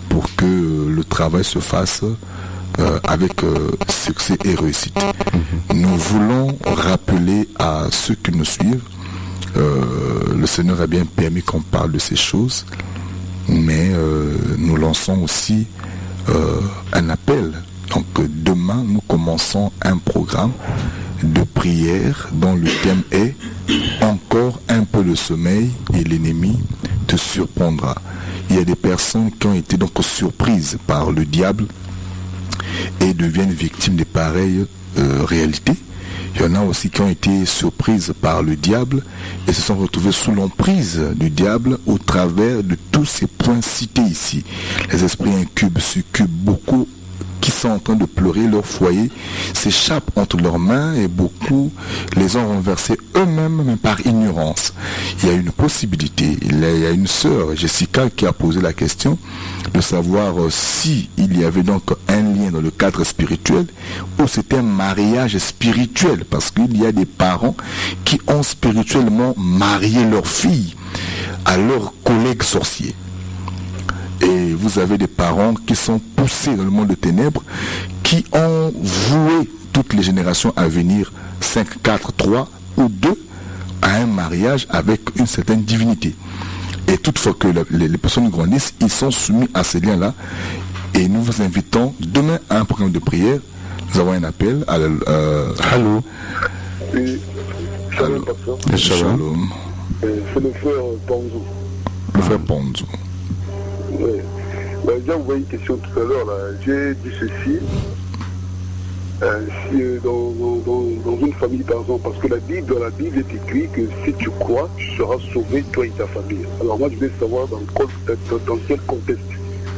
pour que le travail se fasse avec succès et réussite. Nous voulons rappeler à ceux qui nous suivent, le Seigneur a bien permis qu'on parle de ces choses, mais nous lançons aussi un appel. Donc demain, nous commençons un programme de prière dont le thème est « Encore un peu de sommeil et l'ennemi te surprendra ». Il y a des personnes qui ont été donc surprises par le diable et deviennent victimes de pareilles réalités. Il y en a aussi qui ont été surprises par le diable et se sont retrouvés sous l'emprise du diable au travers de tous ces points cités ici. Les esprits incubes, succubes, beaucoup qui sont en train de pleurer, leur foyer s'échappe entre leurs mains et beaucoup les ont renversés eux-mêmes, mais par ignorance. Il y a une possibilité, il y a une sœur, Jessica, qui a posé la question de savoir si il y avait donc un lien dans le cadre spirituel ou c'était un mariage spirituel, parce qu'il y a des parents qui ont spirituellement marié leur fille à leurs collègues sorciers. Et vous avez des parents qui sont poussés dans le monde de ténèbres, qui ont voué toutes les générations à venir, 5, 4, 3 ou 2, à un mariage avec une certaine divinité. Et toutefois que les personnes grandissent, ils sont soumis à ces liens-là. Et nous vous invitons demain à un programme de prière. Nous avons un appel. Allô. Oui. Shalom, pasteur. Shalom. C'est le frère Ponzo. Le frère Ponzo. Oui. J'ai envoyé une question tout à l'heure. J'ai dit ceci. Si dans une famille, par exemple, parce que dans la Bible est écrit que si tu crois, tu seras sauvé, toi et ta famille. Alors moi, je voulais savoir dans quel contexte.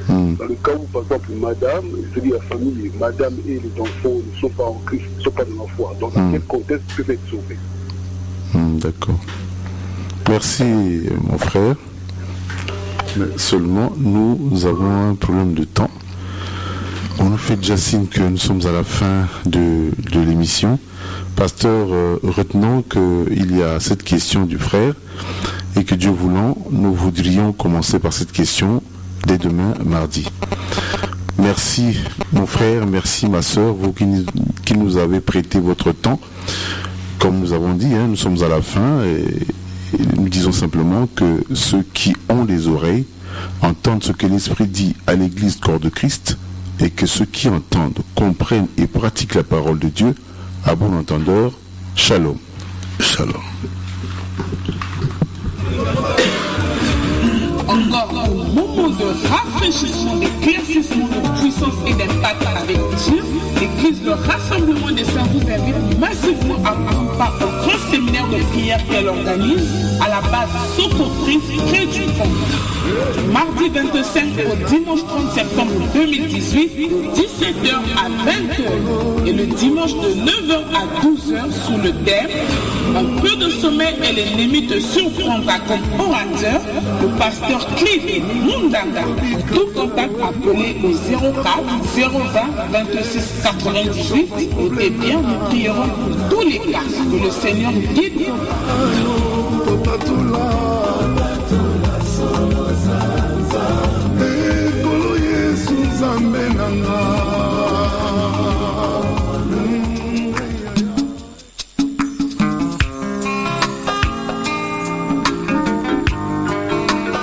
Dans le cas où, par exemple, madame, c'est-à-dire la famille, madame et les enfants ne sont pas en Christ, ne sont pas dans la foi. Donc, dans quel contexte peuvent être sauvés? D'accord. Merci, mon frère. Mais seulement, nous avons un problème de temps. On nous fait déjà signe que nous sommes à la fin de l'émission. Pasteur, retenons qu'il y a cette question du frère et que Dieu voulant, nous voudrions commencer par cette question dès demain, mardi. Merci, mon frère, merci, ma soeur, vous qui nous avez prêté votre temps. Comme nous avons dit, nous sommes à la fin et nous disons simplement que ceux qui ont les oreilles entendent ce que l'Esprit dit à l'Église corps de Christ, et que ceux qui entendent, comprennent et pratiquent la parole de Dieu, à bon entendeur, shalom. Shalom. Encore au moment de rafraîchissement, d'éclaircissement, de puissance et d'impact avec Dieu, l'Église, le rassemblement des saints vous invite massivement à participer au grand séminaire de prière qu'elle organise à la base Socotrice près du pont. Mardi 25 au dimanche 30 septembre 2018, de 17h à 20h et le dimanche de 9h à 12h sous le thème un peu de sommeil et l'ennemi te surprendra comme orateur, le pasteur Clive Mundanga. Pour tout contact, appelez au 04 020 26 98 et bien nous prierons pour tous les cas que le Seigneur guide.